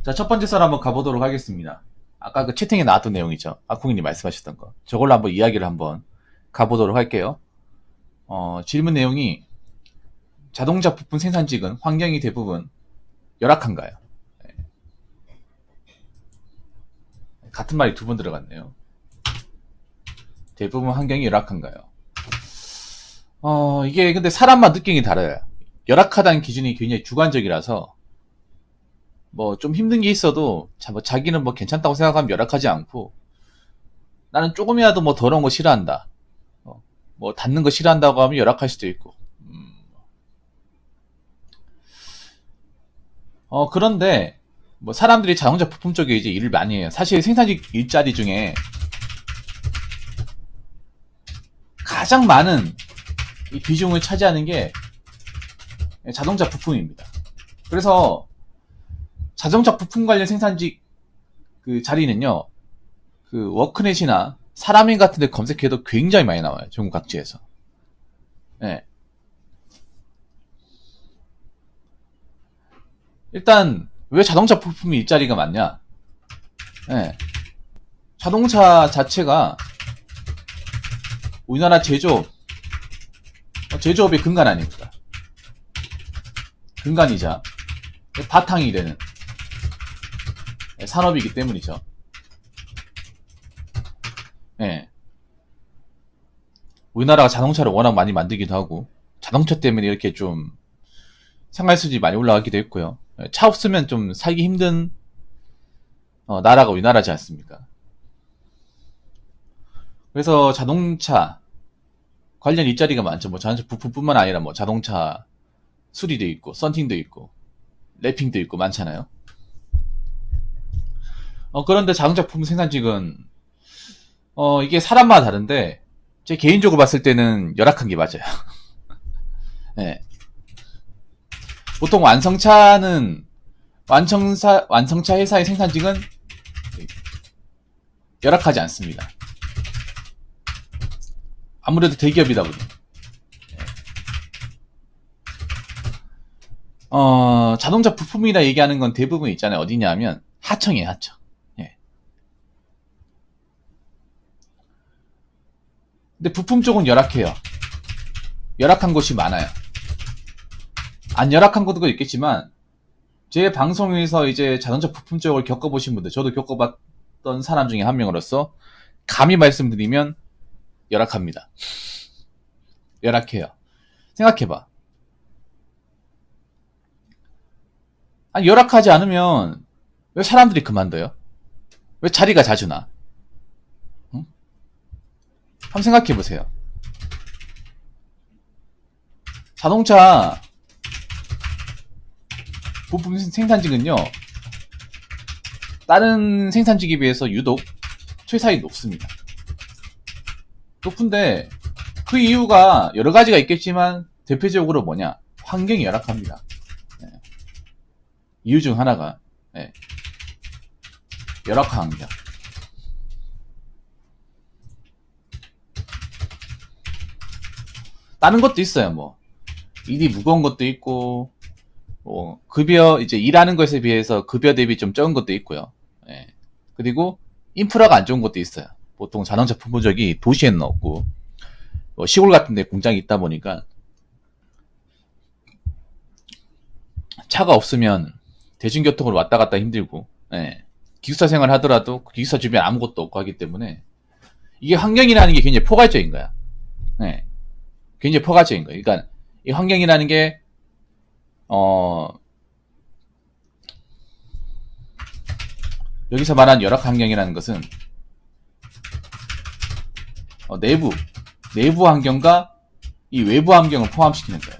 자, 첫 번째 썰 한번 가보도록 하겠습니다. 아까 그 채팅에 나왔던 내용이죠. 아콩이님 말씀하셨던 거. 저걸로 한번 이야기를 한번 가보도록 할게요. 질문 내용이 자동차 부품 생산직은 환경이 대부분 열악한가요? 네. 같은 말이 두 번 들어갔네요. 대부분 환경이 열악한가요? 이게 근데 사람마다 느낌이 달라요. 열악하다는 기준이 굉장히 주관적이라서 뭐 좀 힘든 게 있어도 자기는 뭐 괜찮다고 생각하면 열악하지 않고, 나는 조금이라도 뭐 더러운 거 싫어한다, 뭐 닿는 거 싫어한다고 하면 열악할 수도 있고. 그런데 뭐 사람들이 자동차 부품 쪽에 이제 일을 많이 해요. 사실 생산직 일자리 중에 가장 많은 이 비중을 차지하는 게 자동차 부품입니다. 그래서 자동차 부품 관련 생산직 그 자리는요, 그 워크넷이나 사람인 같은 데 검색해도 굉장히 많이 나와요. 전국 각지에서. 네. 일단 왜 자동차 부품이 일자리가 많냐? 네. 자동차 자체가 우리나라 제조업의 근간 아닙니까? 근간이자 바탕이 되는 산업이기 때문이죠. 예. 우리나라가 자동차를 워낙 많이 만들기도 하고, 자동차 때문에 이렇게 좀 생활 수준이 많이 올라가기도 했고요. 차 없으면 좀 살기 힘든 나라가 우리나라지 않습니까? 그래서 자동차 관련 일자리가 많죠. 뭐 자동차 부품뿐만 아니라 뭐 자동차 수리도 있고, 썬팅도 있고, 랩핑도 있고 많잖아요. 그런데 자동차 부품 생산직은 이게 사람마다 다른데, 제 개인적으로 봤을 때는 열악한 게 맞아요. 네. 보통 완성차 회사의 생산직은 열악하지 않습니다. 아무래도 대기업이다 보니. 자동차 부품이라 얘기하는 건 대부분 있잖아요. 어디냐 하면 하청이에요, 하청. 예. 근데 부품 쪽은 열악해요. 열악한 곳이 많아요. 안 열악한 곳도 있겠지만, 제 방송에서 이제 자동차 부품 쪽을 겪어보신 분들, 저도 겪어봤던 사람 중에 한 명으로서 감히 말씀드리면 열악합니다. 열악해요. 생각해봐. 아니, 열악하지 않으면 왜 사람들이 그만둬요? 왜 자리가 자주 나? 응? 한번 생각해보세요. 자동차 부품 생산직은요, 다른 생산직에 비해서 유독 퇴사율이 높습니다. 높은데 그 이유가 여러 가지가 있겠지만, 대표적으로 뭐냐? 환경이 열악합니다. 네. 이유 중 하나가 열악한 환경. 다른 것도 있어요. 뭐 일이 무거운 것도 있고, 뭐 급여, 이제 일하는 것에 비해서 급여 대비 좀 적은 것도 있고요. 그리고 인프라가 안 좋은 것도 있어요. 보통 자동차 부품적이 도시에는 없고, 뭐 시골 같은 데 공장이 있다 보니까 차가 없으면 대중교통으로 왔다 갔다 힘들고, 기숙사 생활 하더라도 기숙사 주변에 아무것도 없고 하기 때문에, 이게 환경이라는 게 굉장히 포괄적인 거야. 굉장히 포괄적인 거야. 그러니까 이 환경이라는 게 여기서 말하는 열악 환경이라는 것은 내부 환경과 이 외부 환경을 포함시키는 거예요.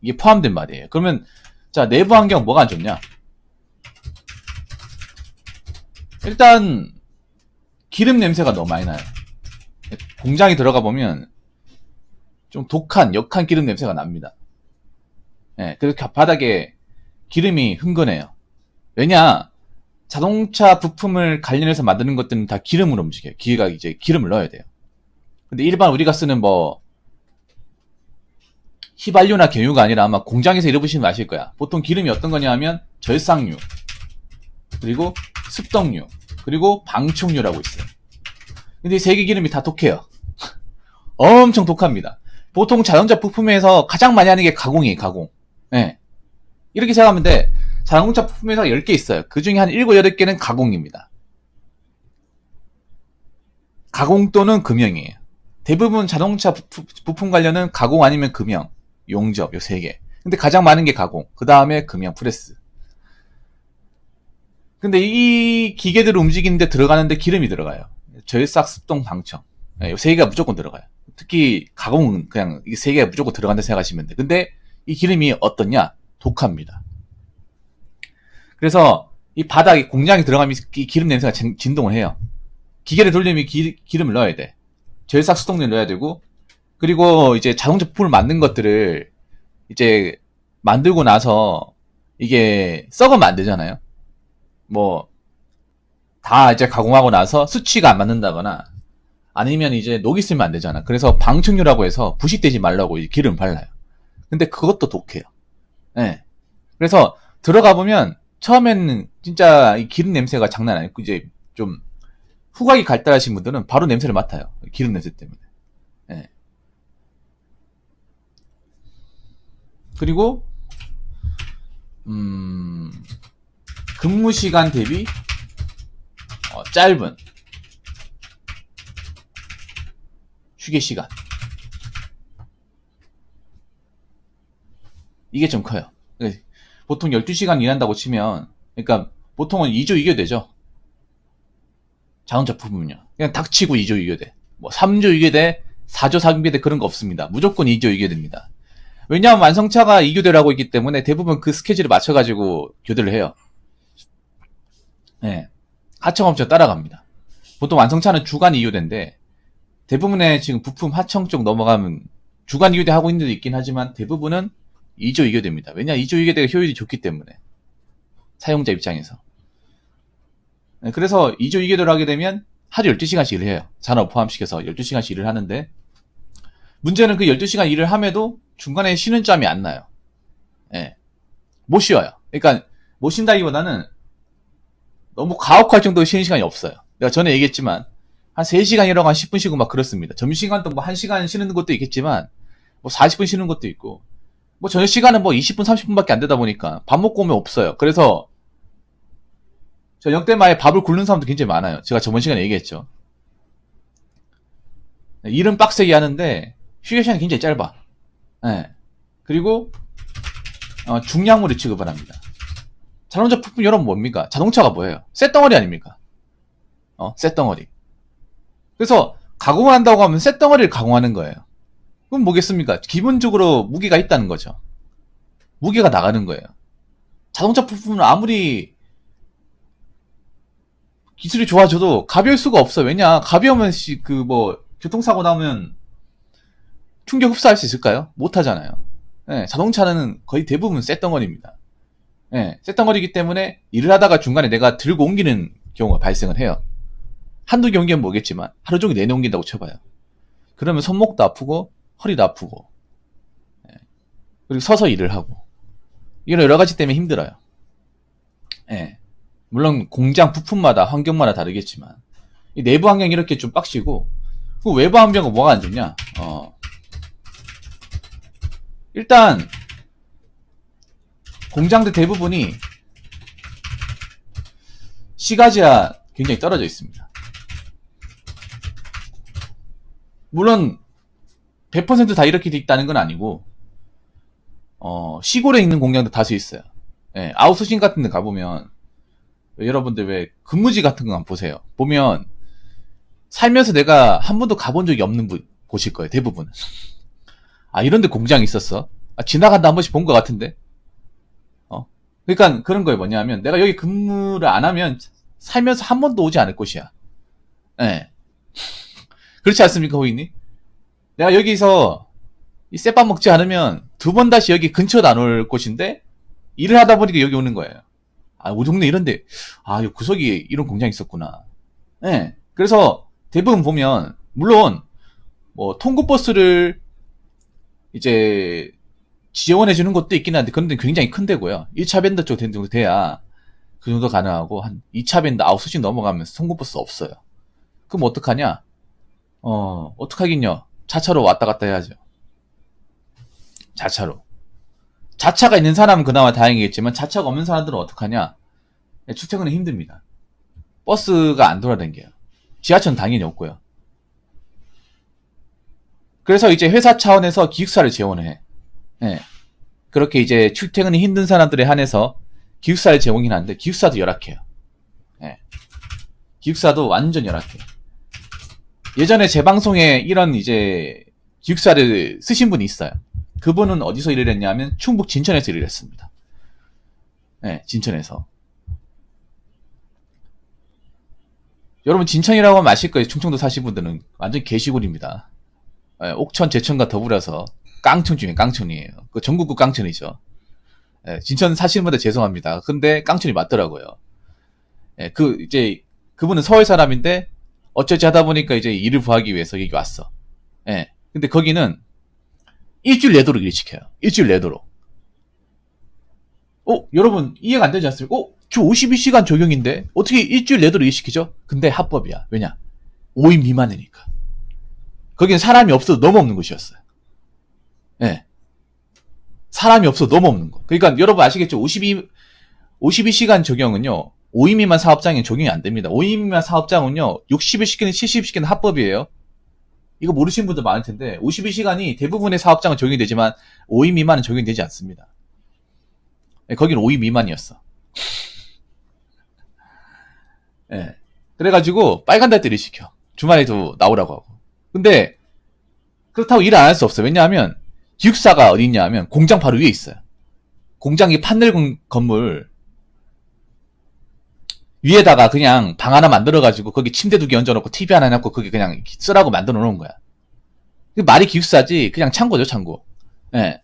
이게 포함된 말이에요. 그러면 자, 내부 환경 뭐가 안 좋냐? 일단 기름 냄새가 너무 많이 나요. 공장에 들어가 보면 좀 역한 기름 냄새가 납니다. 그래서 바닥에 기름이 흥건해요. 왜냐? 자동차 부품을 관련해서 만드는 것들은 다 기름으로 움직여요. 기계가 이제 기름을 넣어야 돼요. 근데 일반 우리가 쓰는 뭐 휘발유나 경유가 아니라 아마 공장에서 일해보시면 아실 거야. 보통 기름이 어떤 거냐 하면 절삭유, 그리고 습덕유, 그리고 방충유라고 있어요. 근데 이 세 개 기름이 다 독해요. 엄청 독합니다. 보통 자동차 부품에서 가장 많이 하는 게 가공이에요, 가공. 예. 이렇게 생각하면 돼. 자동차 부품에서 10개 있어요. 그 중에 한 7, 8개는 가공입니다. 가공 또는 금형이에요. 대부분 자동차 부품 관련은 가공 아니면 금형, 용접, 요 3개. 근데 가장 많은 게 가공, 그 다음에 금형, 프레스. 근데 이 기계들을 움직이는데 들어가는데 기름이 들어가요. 절삭, 습동, 방청. 요 3개가 무조건 들어가요. 특히 가공은 그냥 이 3개가 무조건 들어간다 생각하시면 돼. 근데 이 기름이 어떻냐? 독합니다. 그래서 이 바닥에 공장에 들어가면 이 기름 냄새가 진동을 해요. 기계를 돌리면 기름을 넣어야 돼. 절삭, 수동을 넣어야 되고, 그리고 이제 자동차 부품을 만든 것들을 이제 만들고 나서 이게 썩으면 안 되잖아요. 뭐 다 이제 가공하고 나서 수치가 안 맞는다거나 아니면 이제 녹이 쓰면 안 되잖아. 그래서 방충유라고 해서 부식되지 말라고 기름 발라요. 근데 그것도 독해요. 네. 그래서 들어가 보면 처음에는 진짜 이 기름 냄새가 장난 아니고 이제 좀 후각이 발달하신 분들은 바로 냄새를 맡아요. 기름 냄새 때문에. 네. 그리고 근무 시간 대비 짧은 휴게 시간. 이게 좀 커요. 보통 12시간 일한다고 치면, 그러니까 보통은 2조 2교 되죠. 자동차 부품은요. 그냥 닥치고 2조 2교 돼. 뭐 3조 2교 돼, 4조 4교 돼, 그런 거 없습니다. 무조건 2조 2교 됩니다. 왜냐하면 완성차가 2교대라고 있기 때문에 대부분 그 스케줄에 맞춰가지고 교대를 해요. 네. 하청업체 따라갑니다. 보통 완성차는 주간 2교대인데 대부분의 지금 부품 하청 쪽 넘어가면 주간 2교대 하고 있는 데도 있긴 하지만 대부분은 2조 2교대입니다. 왜냐 2조 2교대가 효율이 좋기 때문에 사용자 입장에서. 네, 그래서 2조 2교대를 하게 되면 하루 12시간씩 일을 해요. 산업 포함시켜서 12시간씩 일을 하는데 문제는 그 12시간 일을 함에도 중간에 쉬는 짬이 안 나요. 예. 못 쉬어요. 그러니까 못 쉰다기보다는 너무 가혹할 정도로 쉬는 시간이 없어요. 내가 전에 얘기했지만 한 3시간 일하고 한 10분 쉬고 막 그렇습니다. 점심시간도 뭐 1시간 쉬는 것도 있겠지만 뭐 40분 쉬는 것도 있고 뭐 저녁 시간은 뭐 20분 30분밖에 안 되다 보니까 밥 먹고 오면 없어요. 그래서 저녁 때마에 밥을 굶는 사람도 굉장히 많아요. 제가 저번 시간에 얘기했죠. 일은 빡세게 하는데 휴게 시간이 굉장히 짧아. 네. 그리고 중량물을 취급을 합니다. 자동차 부품 여러분 뭡니까? 자동차가 뭐예요? 쇳덩어리 아닙니까? 쇳덩어리. 그래서 가공을 한다고 하면 쇳덩어리를 가공하는 거예요. 그럼 뭐겠습니까? 기본적으로 무게가 있다는 거죠. 무게가 나가는 거예요. 자동차 부품은 아무리 기술이 좋아져도 가벼울 수가 없어. 왜냐? 가벼우면 교통사고 나면 충격 흡수할 수 있을까요? 못 하잖아요. 네, 자동차는 거의 대부분 쇳덩어리입니다. 네, 쇳덩어리이기 때문에 일을 하다가 중간에 내가 들고 옮기는 경우가 발생을 해요. 한두 개 옮기면 뭐겠지만 하루 종일 내내 옮긴다고 쳐봐요. 그러면 손목도 아프고 허리도 아프고 네, 그리고 서서 일을 하고 이런 여러 가지 때문에 힘들어요. 네, 물론 공장 부품마다 환경마다 다르겠지만 이 내부 환경이 이렇게 좀 빡시고 그 외부 환경은 뭐가 안 좋냐? 일단 공장들 대부분이 시가지와 굉장히 떨어져 있습니다. 물론 100% 다 이렇게 돼 있다는 건 아니고 시골에 있는 공장도 다수 있어요. 네, 아웃소싱 같은 데 가보면 여러분들 왜 근무지 같은 거 한번 보세요. 보면 살면서 내가 한 번도 가본 적이 없는 곳일 거예요. 대부분은. 아 이런데 공장이 있었어? 아, 지나간다 한 번씩 본 것 같은데? 그러니까 그런 거예요. 뭐냐면 내가 여기 근무를 안 하면 살면서 한 번도 오지 않을 곳이야. 예. 네. 그렇지 않습니까, 호이님? 내가 여기서 이 쌔밥 먹지 않으면 2번 다시 여기 근처도 안 올 곳인데 일을 하다 보니까 여기 오는 거예요. 아, 우리 동네 이런데 이 구석에 이런 공장이 있었구나. 예. 네. 그래서 대부분 보면 물론 뭐 통구버스를 이제 지원해주는 것도 있긴 한데, 그런 데는 굉장히 큰 데고요. 1차 밴드 쪽 정도 돼야 그 정도 가능하고, 한 2차 밴드 아웃소싱 넘어가면 송금버스 없어요. 그럼 어떡하냐? 어떡하긴요. 자차로 왔다 갔다 해야죠. 자차로. 자차가 있는 사람은 그나마 다행이겠지만, 자차가 없는 사람들은 어떡하냐? 출퇴근이 힘듭니다. 버스가 안 돌아다녀요. 지하철은 당연히 없고요. 그래서 이제 회사 차원에서 기숙사를 지원을 해. 예. 그렇게 이제 출퇴근이 힘든 사람들에 한해서 기숙사를 제공긴 하는데, 기숙사도 열악해요. 예. 기숙사도 완전 열악해요. 예전에 제 방송에 이런 이제 기숙사를 쓰신 분이 있어요. 그분은 어디서 일을 했냐면 충북 진천에서 일을 했습니다. 네, 진천에서. 여러분 진천이라고 하면 아실 거예요. 충청도 사신 분들은 완전 개시골입니다. 네, 옥천, 제천과 더불어서 깡촌 중에 깡촌이에요. 그 전국구 깡촌이죠. 네, 진천 사시는 분들 죄송합니다. 근데 깡촌이 맞더라고요. 네, 그분은 서울 사람인데 어쩌지 하다 보니까 이제 일을 구하기 위해서 여기 왔어. 예. 근데 거기는 일주일 내도록 일 시켜요. 일주일 내도록. 여러분 이해가 안 되지 않습니까? 주 52시간 적용인데 어떻게 일주일 내도록 일 시키죠? 근데 합법이야. 왜냐? 5인 미만이니까. 거기는 사람이 없어도 너무 없는 곳이었어요. 예. 사람이 없어도 너무 없는 거. 그러니까 여러분 아시겠죠? 52시간 적용은요. 5인 미만 사업장에 적용이 안 됩니다. 5인 미만 사업장은요. 60일 시키는 70일 시키는 합법이에요. 이거 모르시는 분들 많을 텐데 52시간이 대부분의 사업장은 적용이 되지만 5인 미만은 적용이 되지 않습니다. 네, 거기는 5인 미만이었어. 네. 그래가지고 빨간 달들이 시켜. 주말에도 나오라고 하고. 근데 그렇다고 일을 안 할 수 없어요. 왜냐하면 기숙사가 어디 있냐 하면 공장 바로 위에 있어요. 공장이 판넬 건물 위에다가 그냥 방 하나 만들어가지고 거기 침대 2개 얹어놓고 TV 하나 해놓고 거기 그냥 쓰라고 만들어 놓은 거야. 말이 기숙사지 그냥 창고죠, 창고. 예.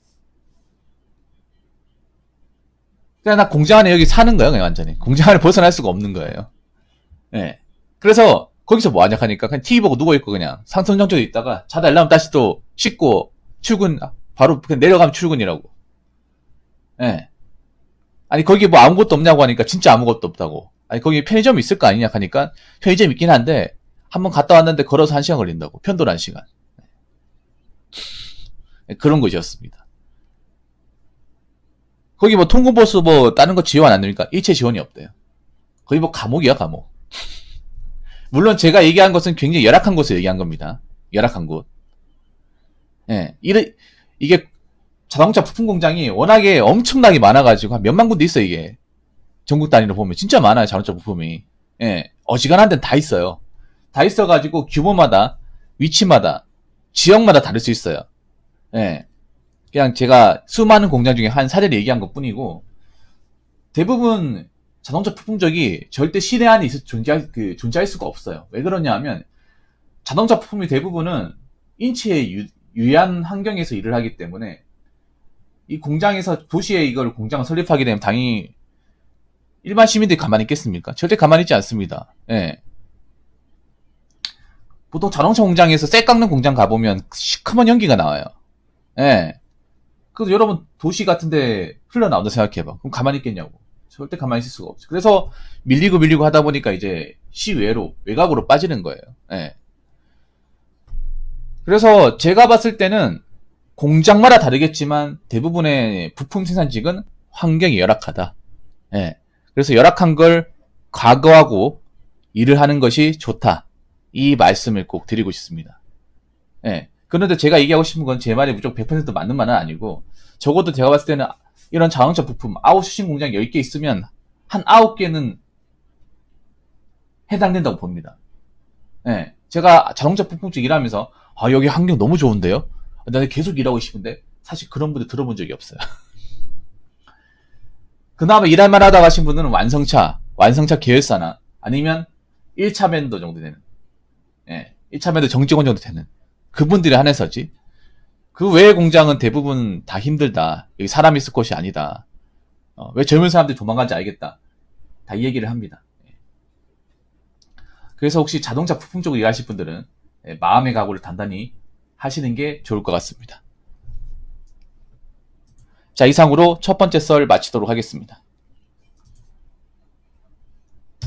그냥 나 공장 안에 여기 사는 거예요, 그냥 완전히. 공장 안에 벗어날 수가 없는 거예요. 예. 그래서 거기서 뭐 하냐 하니까 그냥 TV 보고 누워있고 그냥 상선정적에 있다가 자다 일어나면 다시 또 씻고 출근, 바로 그냥 내려가면 출근이라고. 예. 아니 거기 뭐 아무것도 없냐고 하니까 진짜 아무것도 없다고. 아니 거기 편의점 있을 거 아니냐 하니까 편의점 있긴 한데 한번 갔다 왔는데 걸어서 1시간 걸린다고. 편도로 1시간. 그런 곳이었습니다. 거기 뭐 통근버스 뭐 다른 거 지원 안 됩니까? 일체 지원이 없대요. 거기 뭐 감옥이야, 감옥. 물론 제가 얘기한 것은 굉장히 열악한 곳을 얘기한 겁니다. 열악한 곳. 예. 이게 자동차 부품 공장이 워낙에 엄청나게 많아가지고 한 몇만 군데 있어, 이게. 전국 단위로 보면 진짜 많아요, 자동차 부품이. 예. 어지간한 데는 다 있어요. 다 있어가지고 규모마다, 위치마다, 지역마다 다를 수 있어요. 예. 그냥 제가 수많은 공장 중에 한 사례를 얘기한 것 뿐이고, 대부분 자동차 부품 쪽이 절대 시내 안에 존재할 수가 없어요. 왜 그러냐 하면, 자동차 부품이 대부분은 인체에 유해한 환경에서 일을 하기 때문에, 이 공장에서 도시에 이걸 공장을 설립하게 되면 당연히 일반 시민들이 가만히 있겠습니까? 절대 가만히 있지 않습니다. 예. 보통 자동차 공장에서 쇠 깎는 공장 가보면 시커먼 연기가 나와요. 예. 그래서 여러분 도시 같은데 흘러나온다 생각해봐. 그럼 가만히 있겠냐고. 절대 가만히 있을 수가 없죠. 그래서 밀리고 하다 보니까 이제 시외로, 외곽으로 빠지는 거예요. 예. 그래서 제가 봤을 때는 공장마다 다르겠지만 대부분의 부품 생산직은 환경이 열악하다. 예. 그래서 열악한 걸 각오하고 일을 하는 것이 좋다. 이 말씀을 꼭 드리고 싶습니다. 예. 그런데 제가 얘기하고 싶은 건 제 말이 무조건 100% 맞는 말은 아니고, 적어도 제가 봤을 때는 이런 자동차 부품 아웃소싱 공장 10개 있으면 한 9개는 해당된다고 봅니다. 예. 제가 자동차 부품 쪽 일하면서 여기 환경 너무 좋은데요? 나는 계속 일하고 싶은데 사실 그런 분들 들어본 적이 없어요. 그나마 일할만 하다고 하신 분들은 완성차 계열사나 아니면 1차 밴더 정도 되는, 예, 1차 밴더 정직원 정도 되는 그분들이 한해서지, 그 외의 공장은 대부분 다 힘들다. 여기 사람 있을 곳이 아니다. 왜 젊은 사람들이 도망가는지 알겠다. 다 이 얘기를 합니다. 그래서 혹시 자동차 부품 쪽으로 일하실 분들은 마음의 각오를 단단히 하시는 게 좋을 것 같습니다. 자, 이상으로 첫 번째 썰 마치도록 하겠습니다.